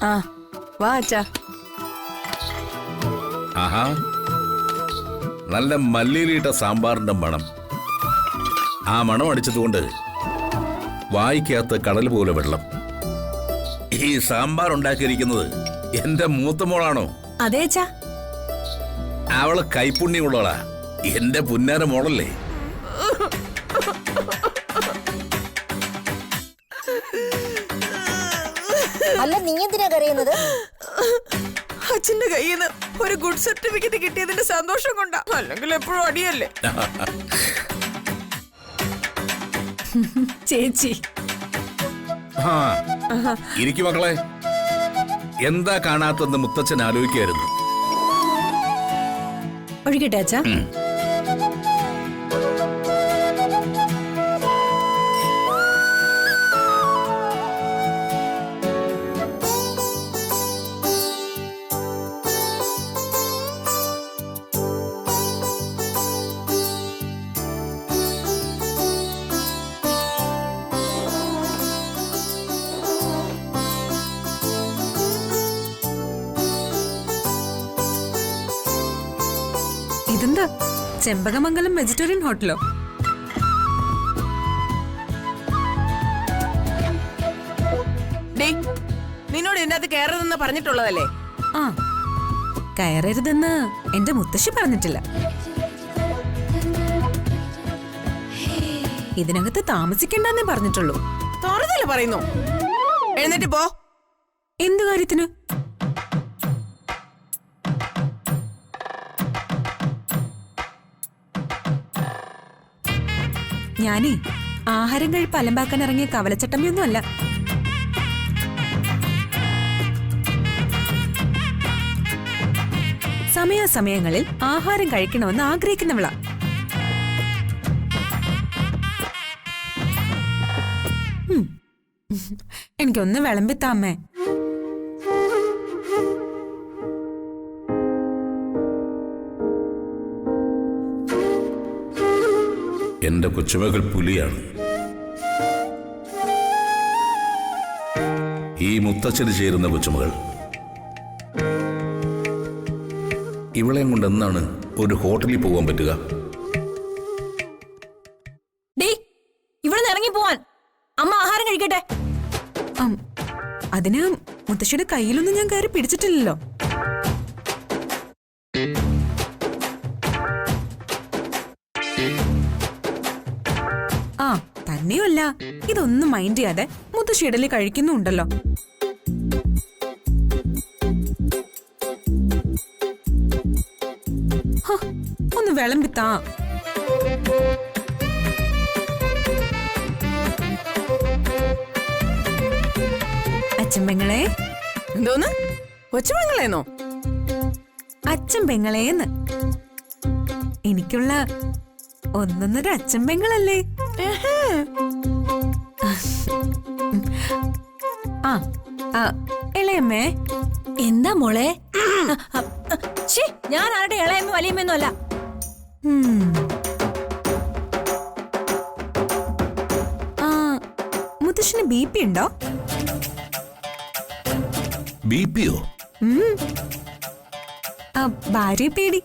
ആ വാ അച്ഛാ. ആഹാ, നല്ല മല്ലിയിലിട്ട സാമ്പാറിന്റെ മണം. ആ മണം അടിച്ചതുകൊണ്ട് വായിക്കകത്ത് കടൽ പോലെ വെള്ളം. ഈ സാമ്പാർ ഉണ്ടാക്കിയിരിക്കുന്നത് എന്റെ മൂത്ത മോളാണോ? അതെ അച്ഛാ. അവള് കൈപ്പുണ്യമുള്ളവളാ. എന്റെ പുന്നാര മോളല്ലേ? അല്ല, നീ എന്തിനാ കരയുന്നത്? അച്ഛന്റെ കയ്യിൽ നിന്ന് ഒരു ഗുഡ് സർട്ടിഫിക്കറ്റ് കിട്ടിയതിന്റെ സന്തോഷം കൊണ്ടാ. അല്ലെങ്കിൽ എപ്പോഴും അടിയല്ലേ ചേച്ചി. ഇരിക്കു മക്കളെ. എന്താ കാണാത്തെന്ന് മുത്തച്ഛൻ ആലോചിക്കായിരുന്നു. ഒഴിക്കട്ടെ അച്ഛാ. ഇതെന്താ ചെമ്പകമംഗലം വെജിറ്റേറിയൻ ഹോട്ടലോ? നിന്നോട് ഇതിനകത്ത് കയറരുതെന്ന് പറഞ്ഞിട്ടുള്ളതല്ലേ? ആ, കയറരുതെന്ന് എന്റെ മുത്തശ്ശി പറഞ്ഞിട്ടില്ല. ഇതിനകത്ത് താമസിക്കണ്ടെന്നേ പറഞ്ഞിട്ടുള്ളൂ. തുറന്നല്ലേ പറയുന്നു. എഴുന്നേറ്റ് പോ. എന്ത് കാര്യത്തിന്? ഞാനേ ആഹാരം കഴിപ്പ് അലമ്പാക്കാൻ ഇറങ്ങിയ കവലച്ചട്ടമ്യൊന്നും അല്ല. സമയാസമയങ്ങളിൽ ആഹാരം കഴിക്കണമെന്ന് ആഗ്രഹിക്കുന്നവളാ. എനിക്കൊന്ന് വിളമ്പിത്താമ്മേ. എന്റെ കൊച്ചുമകൾ പുലിയാണ്. ഈ മുത്തച്ഛന് ചേരുന്ന കൊച്ചുമകൾ. ഇവളെയും കൊണ്ട് എന്നാണ് ഒരു ഹോട്ടലിൽ പോകാൻ പറ്റുക? ഇവിടെ ഇറങ്ങി പോവാൻ. അമ്മ ആഹാരം കഴിക്കട്ടെ. അതിന് മുത്തശ്ശിയുടെ കയ്യിലൊന്നും ഞാൻ കയറി പിടിച്ചിട്ടില്ലല്ലോ. ആ, തന്നെയല്ല, ഇതൊന്നും മൈൻഡ് ചെയ്യാതെ മുത്തശ്ശി ഇഡലി കഴിക്കുന്നുണ്ടല്ലോ. ഒന്ന് വിളമ്പിത്താ. അച്ഛൻ പെങ്ങളെ. എന്തോന്ന്? കൊച്ചുപെങ്ങളേന്നോ? അച്ഛൻ പെങ്ങളേന്ന്. എനിക്കുള്ള ഒന്നൊന്നര അച്ഛൻ പെങ്ങളല്ലേ? ആ, ഇളയമ്മേ. എന്താ മോളെ? ഞാൻ ആരുടെ ഇളയമ്മ വലിയമ്മയൊന്നും അല്ല. മുത്തശ്ശിന് BP ഉണ്ടോ? BPയോ? ഭാര്യ പേടി.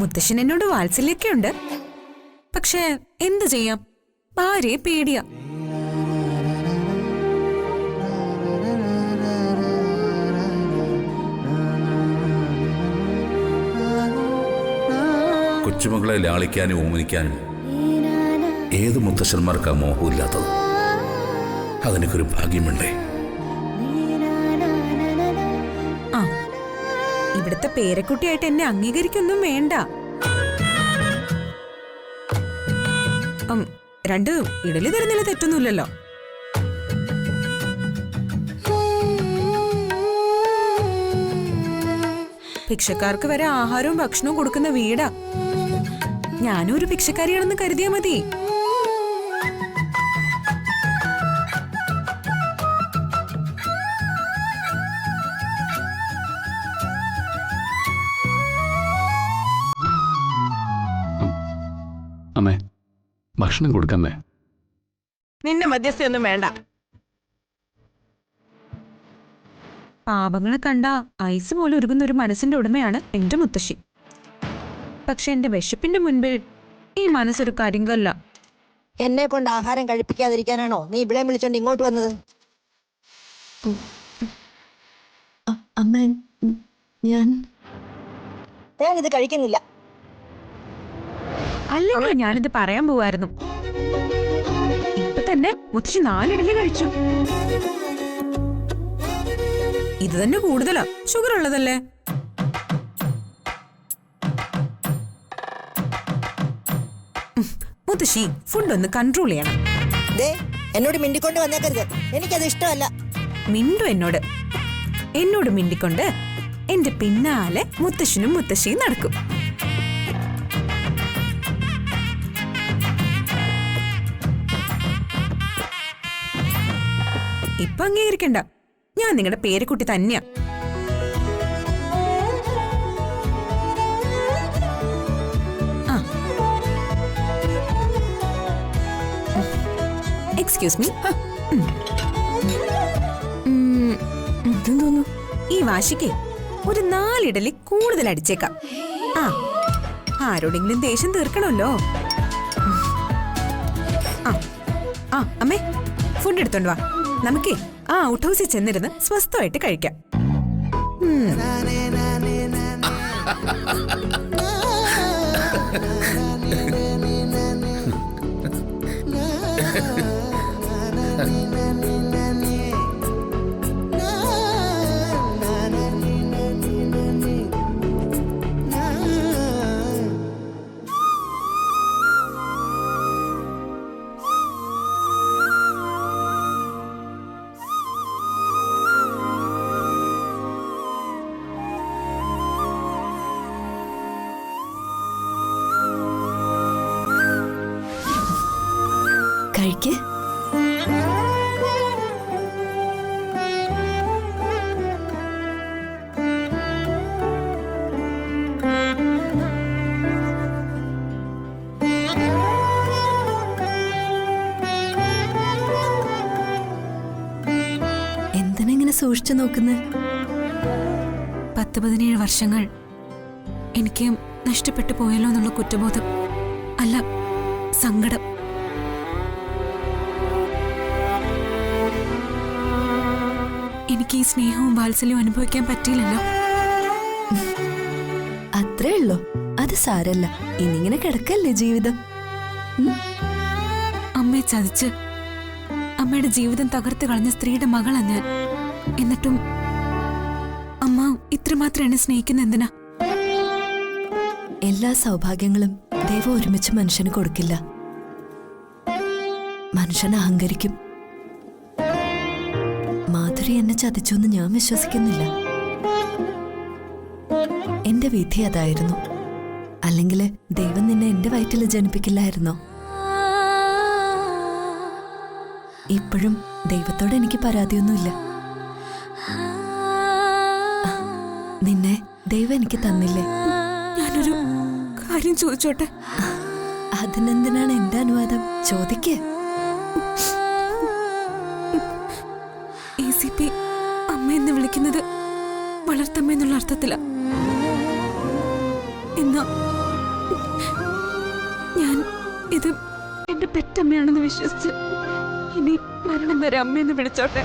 മുത്തശ്ശൻ എന്നോട് വാത്സല്യൊക്കെ ഉണ്ട്. പക്ഷെ എന്തു ചെയ്യാം, ഭാര്യയെ പേടിയാ. കൊച്ചുമകളെ ലാളിക്കാനും ഓമനിക്കാനും ഏത് മുത്തശ്ശന്മാർക്കാ മോഹമില്ലാത്തത്? അതിനൊരു ഭാഗ്യം വേണ്ടേ? ഇവിടുത്തെ പേരക്കുട്ടിയായിട്ട് എന്നെ അംഗീകരിക്കൊന്നും വേണ്ട. രണ്ട് ഇഡലി തരുന്നില്ല, തെറ്റൊന്നുമില്ലല്ലോ. ഭിക്ഷക്കാർക്ക് വരെ ആഹാരവും ഭക്ഷണവും കൊടുക്കുന്ന വീടാ. ഞാനും ഒരു ഭിക്ഷക്കാരിയാണെന്ന് കരുതിയാ മതി. അമ്മേ, ഭക്ഷണം കൊടുക്കമ്മേ. നിന്റെ മധ്യസ്ഥയൊന്നും വേണ്ട. പാപങ്ങളെ കണ്ട ഐസ് പോലെ ഒരുങ്ങുന്ന ഒരു മനസ്സിന്റെ ഉടമയാണ് എന്റെ മുത്തശ്ശി. പക്ഷെ എന്റെ വിശപ്പിന്റെ മുൻപിൽ ഈ മനസ്സൊരു കരിങ്കല്ല. എന്നെ കൊണ്ട് ആഹാരം കഴിപ്പിക്കാതിരിക്കാനാണോ നീ ഇവിടെ വിളിച്ചോണ്ട് ഇങ്ങോട്ട് വന്നത്? അമ്മ, ഞാൻ ഞാനിത് കഴിക്കുന്നില്ല. അല്ലെങ്കിൽ ഞാനിത് പറയാൻ പോവായിരുന്നു. ഇപ്പൊ തന്നെ മുത്തശ്ശി 4 ഇഡലി കഴിച്ചു. ഇത് തന്നെ കൂടുതലാ, ഷുഗർ ഉള്ളതല്ലേ. മുത്തശ്ശി ഫുഡ് ഒന്ന് കൺട്രോൾ ചെയ്യണം. ദേ, എന്നോട് മിണ്ടിക്കൊണ്ട് വന്നേക്കരുത്, എനിക്കത് ഇഷ്ടമല്ല. മിണ്ടു എന്നോട് മിണ്ടിക്കൊണ്ട് എന്റെ പിന്നാലെ മുത്തശ്ശനും മുത്തശ്ശിയും നടക്കും. ഇപ്പൊ അംഗീകരിക്കണ്ട, ഞാൻ നിങ്ങളുടെ പേരക്കുട്ടി തന്നെയാ. Excuse me. തോന്നുന്നു ഈ വാശിക്ക് ഒരു 4 ഇഡലി കൂടുതൽ അടിച്ചേക്കാം. ആരോടെങ്കിലും ദേഷ്യം തീർക്കണമല്ലോ. അമ്മേ, ഫുഡ് എടുത്തോണ്ട് വാ. നമുക്കേ ഔട്ട് ഹൗസിൽ ചെന്നിരുന്ന് സ്വസ്ഥമായിട്ട് കഴിക്കാം. കഴിക്ക്. എന്തിനെങ്ങനെ സൂക്ഷിച്ചു നോക്കുന്നത്? 10-17 വർഷങ്ങൾ എനിക്ക് നഷ്ടപ്പെട്ടു പോയല്ലോ എന്നുള്ള കുറ്റബോധം അല്ല, സങ്കടം. എനിക്ക് ഈ സ്നേഹവും വാത്സല്യവും അനുഭവിക്കാൻ പറ്റിയില്ലല്ലോ. അത്രേ ഉള്ളൂ, അത് സാരല്ല. ഇനിങ്ങനെ കിടക്കല്ലേ ജീവിതം. അമ്മയെ ചതിച്ച് അമ്മയുടെ ജീവിതം തകർത്ത് കളഞ്ഞ സ്ത്രീയുടെ മകളാ ഞാൻ. എന്നിട്ടും അമ്മ ഇത്രമാത്രം എന്നെ സ്നേഹിക്കുന്ന എന്തിനാ? എല്ലാ സൗഭാഗ്യങ്ങളും ദൈവം ഒരുമിച്ച് മനുഷ്യന് കൊടുക്കില്ല. മനുഷ്യൻ അഹങ്കരിക്കും. മാധുരി എന്നെ ചതിച്ചു എന്ന് ഞാൻ വിശ്വസിക്കുന്നില്ല. എന്റെ വിധി അതായിരുന്നു. അല്ലെങ്കിൽ ദൈവം നിന്നെ എന്റെ വയറ്റിൽ ജനിപ്പിക്കില്ലായിരുന്നോ? ഇപ്പോഴും ദൈവത്തോട് എനിക്ക് പരാതിയൊന്നുമില്ല. നിന്നെ ദൈവം എനിക്ക് തന്നില്ലേ? ഞാനൊരു കാര്യം ചോദിച്ചോട്ടെ? അതിനെന്തിനാണ് എന്റെ അനുവാദം? ചോദിക്കേ. ACP അമ്മ എന്ന് വിളിക്കുന്നത് വളർത്തമ്മ എന്നുള്ള അർത്ഥത്തില. എന്നാ ഞാൻ ഇത് എന്റെ പെറ്റമ്മയാണെന്ന് വിശ്വസിച്ച് ഇനി മരണം വരെ അമ്മയെന്ന് വിളിച്ചോട്ടെ?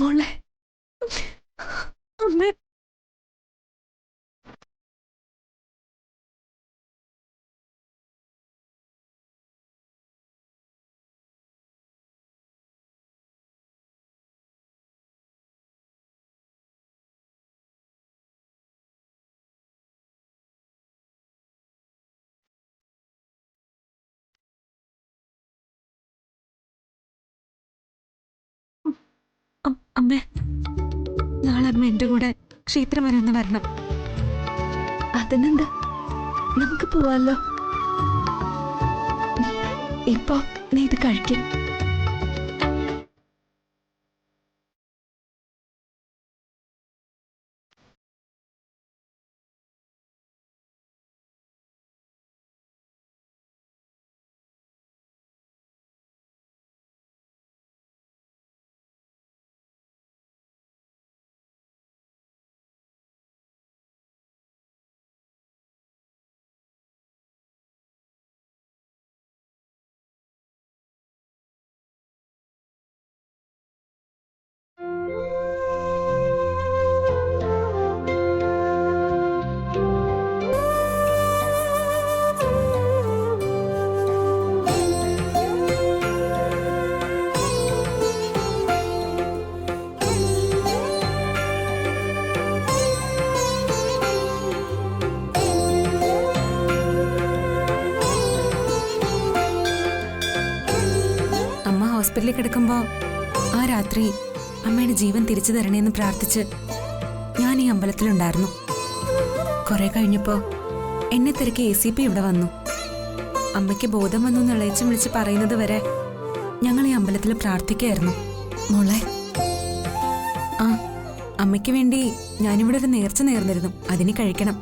മോളെ, അമ്മേ. അമ്മേ, നാളെ അമ്മ എന്റെ കൂടെ ക്ഷേത്രം വരെ ഒന്ന് വരണം. അതിനെന്താ, നമുക്ക് പോവാലോ. ഇപ്പൊ നീ ഇത് കഴിക്കും. ഹോസ്പിറ്റലിൽ കിടക്കുമ്പോ ആ രാത്രി അമ്മയുടെ ജീവൻ തിരിച്ചു തരണേന്ന് പ്രാർത്ഥിച്ച് ഞാൻ ഈ അമ്പലത്തിലുണ്ടായിരുന്നു. കുറെ കഴിഞ്ഞപ്പോ എന്നെ തിരക്കി ACP ഇവിടെ വന്നു. അമ്മയ്ക്ക് ബോധം വന്നു എന്ന് ഇളയച്ചൻ വിളിച്ച് പറയുന്നത് വരെ ഞങ്ങൾ ഈ അമ്പലത്തിൽ പ്രാർത്ഥിക്കായിരുന്നു. മോളെ, ആ അമ്മയ്ക്ക് വേണ്ടി ഞാനിവിടെ ഒരു നേർച്ച നേർന്നിരുന്നു. അതിന് കഴിക്കണം.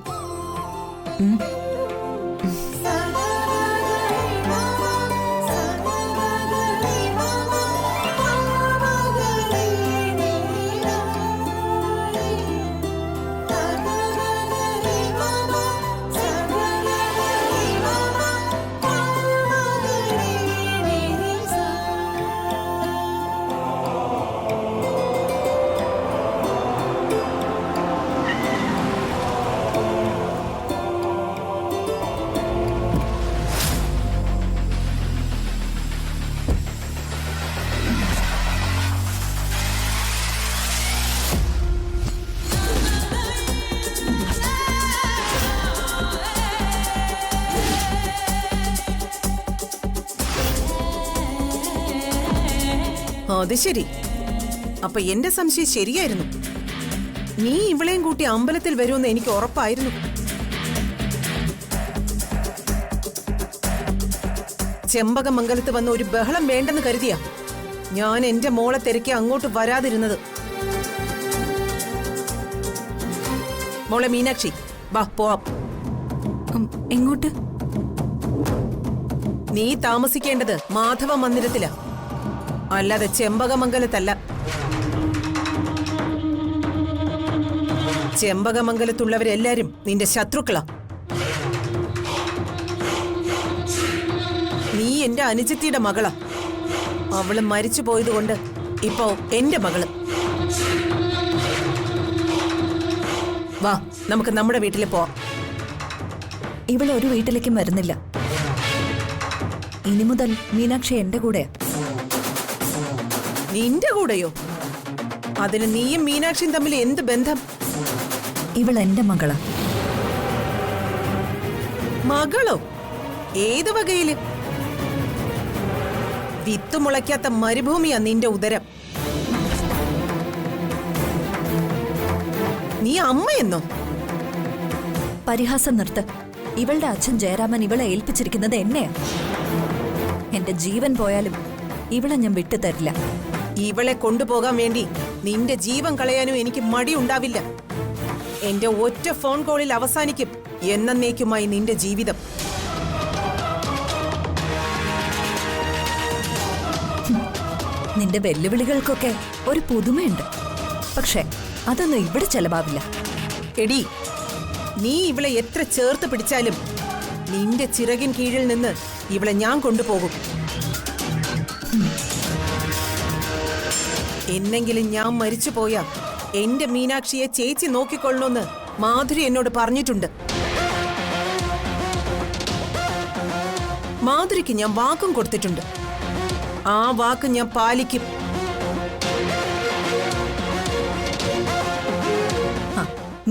അത് ശരി. അപ്പൊ എന്റെ സംശയം ശരിയായിരുന്നു. നീ ഇവളെയും കൂട്ടി അമ്പലത്തിൽ വരുമെന്ന് എനിക്ക് ഉറപ്പായിരുന്നു. ചെമ്പകമംഗലത്ത് വന്ന് ഒരു ബഹളം വേണ്ടെന്ന് കരുതിയാ ഞാൻ എന്റെ മോളെ തിരക്കി അങ്ങോട്ട് വരാതിരുന്നത്. മോളെ മീനാക്ഷി, വാ പോവാം. എങ്ങോട്ട്? നീ താമസിക്കേണ്ടത് മാധവ മന്ദിരത്തിലാ, അല്ലാതെ ചെമ്പകമംഗലത്തല്ല. ചെമ്പകമംഗലത്തുള്ളവരെല്ലാരും നിന്റെ ശത്രുക്കളാ. നീ എന്റെ അനുജത്തിയുടെ മകളാ. അവള് മരിച്ചു പോയതുകൊണ്ട് ഇപ്പോ എന്റെ മകള്. വാ, നമുക്ക് നമ്മുടെ വീട്ടിൽ പോവാം. ഇവളൊരു വീട്ടിലേക്കും വരുന്നില്ല. ഇനി മുതൽ മീനാക്ഷി എന്റെ കൂടെയാ. നിന്റെ കൂടെയോ? അതിന് നീയും മീനാക്ഷിയും തമ്മിൽ എന്ത് ബന്ധം? ഇവൾ എന്റെ മകളാ. മകളോ? ഏത് വകയില്? വിത്ത് മുളയ്ക്കാത്ത മരുഭൂമിയാ നിന്റെ ഉദരം. നീ അമ്മയെന്നോ? പരിഹാസം നിർത്ത്. ഇവളുടെ അച്ഛൻ ജയരാമൻ ഇവളെ ഏൽപ്പിച്ചിരിക്കുന്നത് എന്നെയാ. എന്റെ ജീവൻ പോയാലും ഇവളെ ഞാൻ വിട്ടുതരില്ല. ഇവളെ കൊണ്ടുപോകാൻ വേണ്ടി നിന്റെ ജീവൻ കളയാനും എനിക്ക് മടിയുണ്ടാവില്ല. എന്റെ ഒറ്റ ഫോൺ കോളിൽ അവസാനിക്കും എന്നേക്കുമായി നിന്റെ ജീവിതം. നിന്റെ വെല്ലുവിളികൾക്കൊക്കെ ഒരു പുതുമയുണ്ട്. പക്ഷെ അതൊന്നും ഇവിടെ ചെലവാവില്ല. എടി, നീ ഇവളെ എത്ര ചേർത്ത് പിടിച്ചാലും നിന്റെ ചിറകിൻ കീഴിൽ നിന്ന് ഇവളെ ഞാൻ കൊണ്ടുപോകും. എന്നെങ്കിലും ഞാൻ മരിച്ചു പോയാ എന്റെ മീനാക്ഷിയെ ചേച്ചി നോക്കിക്കൊള്ളണമെന്ന് മാധുരി എന്നോട് പറഞ്ഞിട്ടുണ്ട്. മാധുരിക്ക് ഞാൻ വാക്കും കൊടുത്തിട്ടുണ്ട്. ആ വാക്ക് ഞാൻ പാലിക്കും.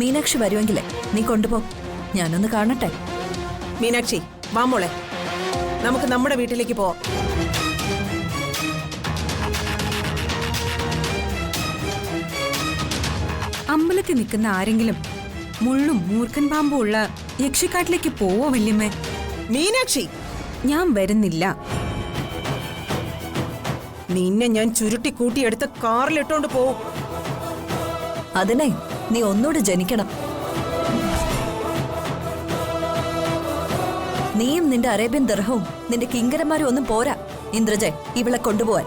മീനാക്ഷി വരുമെങ്കിലേ നീ കൊണ്ടുപോ. ഞാനൊന്ന് കാണട്ടെ. മീനാക്ഷി, വാ മോളെ, നമുക്ക് നമ്മുടെ വീട്ടിലേക്ക് പോവാം. അമ്പലത്തിൽ നിൽക്കുന്ന ആരെങ്കിലും മുള്ളും മൂർഖൻ പാമ്പും ഉള്ള യക്ഷിക്കാട്ടിലേക്ക് പോവോ വല്യമ്മേ? മീനാക്ഷി, ഞാൻ വരുന്നില്ല. നിന്നെ ഞാൻ ചുരുട്ടി കൂട്ടിയെടുത്ത് കാറിലിട്ടോണ്ട് പോവും. അതിനെ നീ ഒന്നുകൂടെ ജനിക്കണം. നീയും നിന്റെ അറേബ്യൻ ദർഹവും നിന്റെ കിങ്കരന്മാരും ഒന്നും പോരാ ഇന്ദ്രജയ് ഇവളെ കൊണ്ടുപോവാൻ.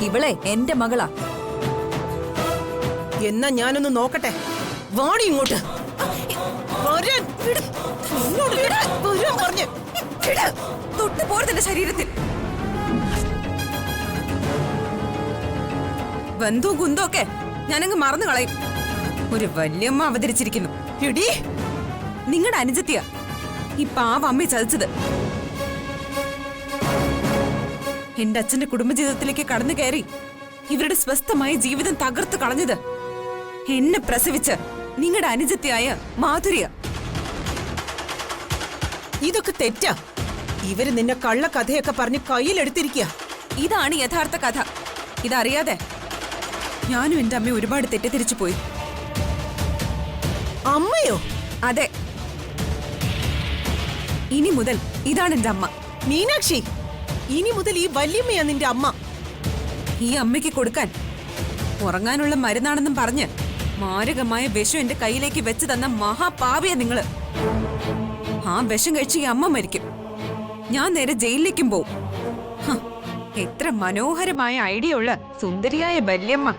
ഇവളെ എന്റെ മകളാ. എന്നാ ഞാനൊന്ന് നോക്കട്ടെ. വാടി ഇങ്ങോട്ട്. വരാൻ. ഇങ്ങോട്ട് വരാൻ പറഞ്ഞ്. തൊട്ടു പോരുതെന്റെ ശരീരത്തിൽ. ബന്ധു കുന്തമൊക്കെ ഞാനങ്ങ് മറന്നു കളയും. ഒരു വല്യമ്മ അവതരിച്ചിരിക്കുന്നു. എടീ, നിങ്ങളുടെ അനുജത്തിയ ഈ പാവ അമ്മയെ ചതിച്ചത്. എന്റെ അച്ഛന്റെ കുടുംബജീവിതത്തിലേക്ക് കടന്നു കയറി ഇവരുടെ സ്വസ്ഥമായ ജീവിതം തകർത്തു കളഞ്ഞത് എന്നെ പ്രസവിച്ച് നിങ്ങളുടെ അനുജത്തിയായ മാധുര്യ. ഇതൊക്കെ തെറ്റാ. ഇവര് നിന്നെ കള്ളക്കഥയൊക്കെ പറഞ്ഞ് കയ്യിലെടുത്തിരിക്കുക. ഇതാണ് യഥാർത്ഥ കഥ. ഇതറിയാതെ ഞാനും എന്റെ അമ്മയും ഒരുപാട് തെറ്റിദ്ധരിച്ചു പോയി. അമ്മയോ? അതെ, ഇനി മുതൽ ഇതാണ് എന്റെ അമ്മ. മീനാക്ഷി, ഇനി മുതൽ ഈ വല്യമ്മയാ നിന്റെ അമ്മ. ഈ അമ്മയ്ക്ക് കൊടുക്കാൻ ഉറങ്ങാനുള്ള മരുന്നാണെന്നും പറഞ്ഞ് മാരകമായ വിഷം എന്റെ കയ്യിലേക്ക് വെച്ച് തന്ന മഹാപാവിയ നിങ്ങള്. ആ വിഷം കഴിച്ച് ഈ അമ്മ മരിക്കും. ഞാൻ നേരെ ജയിലിലേക്കും പോവും. എത്ര മനോഹരമായ ഐഡിയ ഉള്ള സുന്ദരിയായ വല്യമ്മ.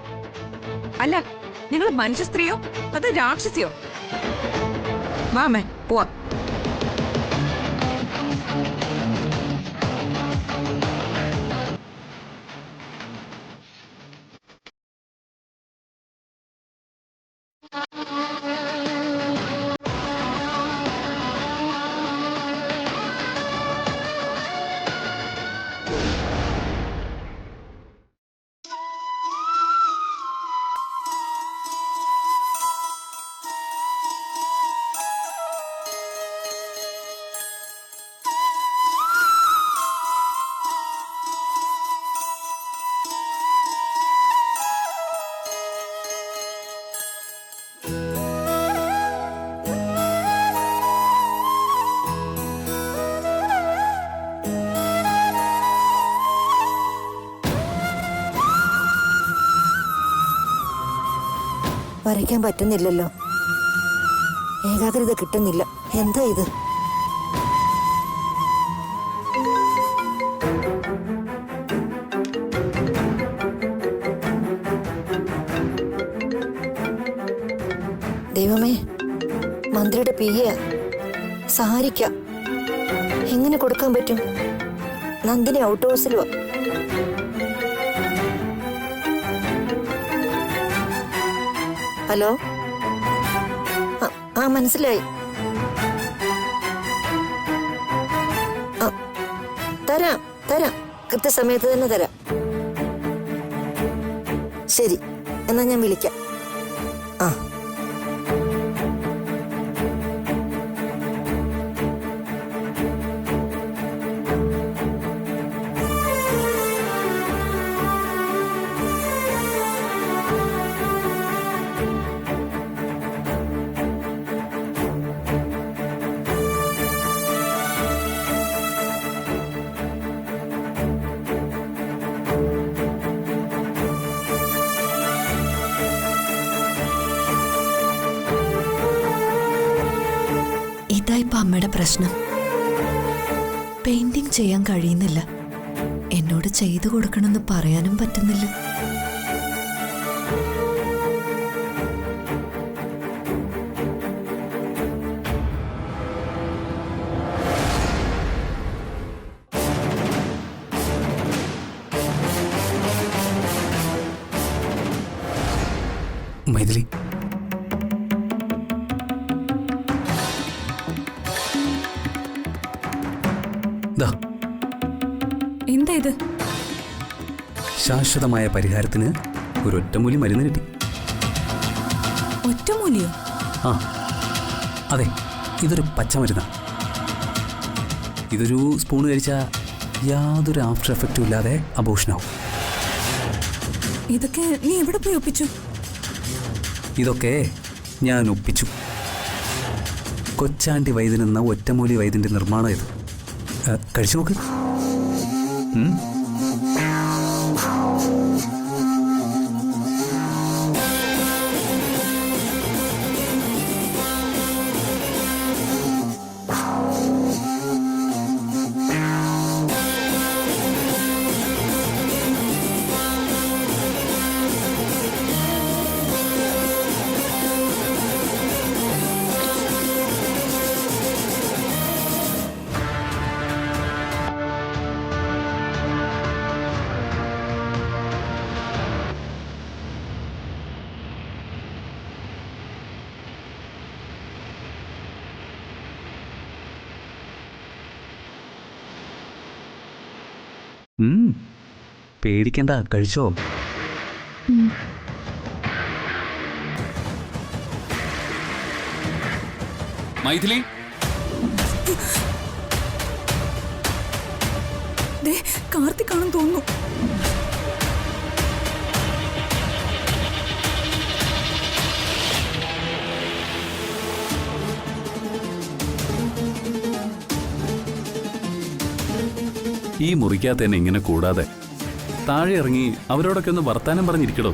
അല്ല, നിങ്ങൾ മനുഷ്യ സ്ത്രീയോ അത് രാക്ഷസിയോ? വാമേ പോവാം. വരയ്ക്കാൻ പറ്റുന്നില്ലല്ലോ. ഏകാഗ്രത കിട്ടുന്നില്ല. എന്താ ഇത്? ദൈവമേ, മന്ത്രിയുടെ പിയ സഹായിക്ക. എങ്ങനെ കൊടുക്കാൻ പറ്റും? നന്ദിനി ഔട്ട് ഹൗസിലുവാ. ഹലോ, ആ മനസ്സിലായി. തരാം തരാം, കൃത്യസമയത്ത് തന്നെ തരാം. ശരി, എന്നാ ഞാൻ വിളിക്കാം. ആ ഇതായിപ്പോ അമ്മയുടെ പ്രശ്നം. പെയിന്റിംഗ് ചെയ്യാൻ കഴിയുന്നില്ല. എന്നോട് ചെയ്തു കൊടുക്കണമെന്ന് പറയാനും പറ്റുന്നില്ല. മൈഥിലി, എന്താ ഇത്? ശാശ്വതമായ പരിഹാരത്തിന് ഒരു ഒറ്റമൂലി മരുന്ന് കിട്ടി. ഒറ്റമൂലിയോ? ആ അതെ, ഇതൊരു പച്ചമരുന്നാണ്. ഇതൊരു സ്പൂൺ കഴിച്ചാൽ യാതൊരു ആഫ്റ്റർ എഫക്റ്റും ഇല്ലാതെ അബോഷനാവും. ഇതൊക്കെ നീ എവിടെ പോയി ഒപ്പിച്ചു? ഇതൊക്കെ ഞാൻ ഒപ്പിച്ചു. കൊച്ചാണ്ടി വൈദ്യൻ എന്ന ഒറ്റമൂലി വൈദ്യൻ്റെ നിർമ്മാണം ഇത്. കഴിച്ചു നോക്ക്. പേടിക്കണ്ട, കഴിച്ചോ. മൈഥിലി, കാർത്തിക്കാണെന്ന് തോന്നുന്നു. ഈ മുറിക്കകത്ത് തന്നെ ഇങ്ങനെ കൂടാതെ താഴെ ഇറങ്ങി അവരോടൊക്കെ ഒന്ന് വർത്താനം പറഞ്ഞിരിക്കടോ.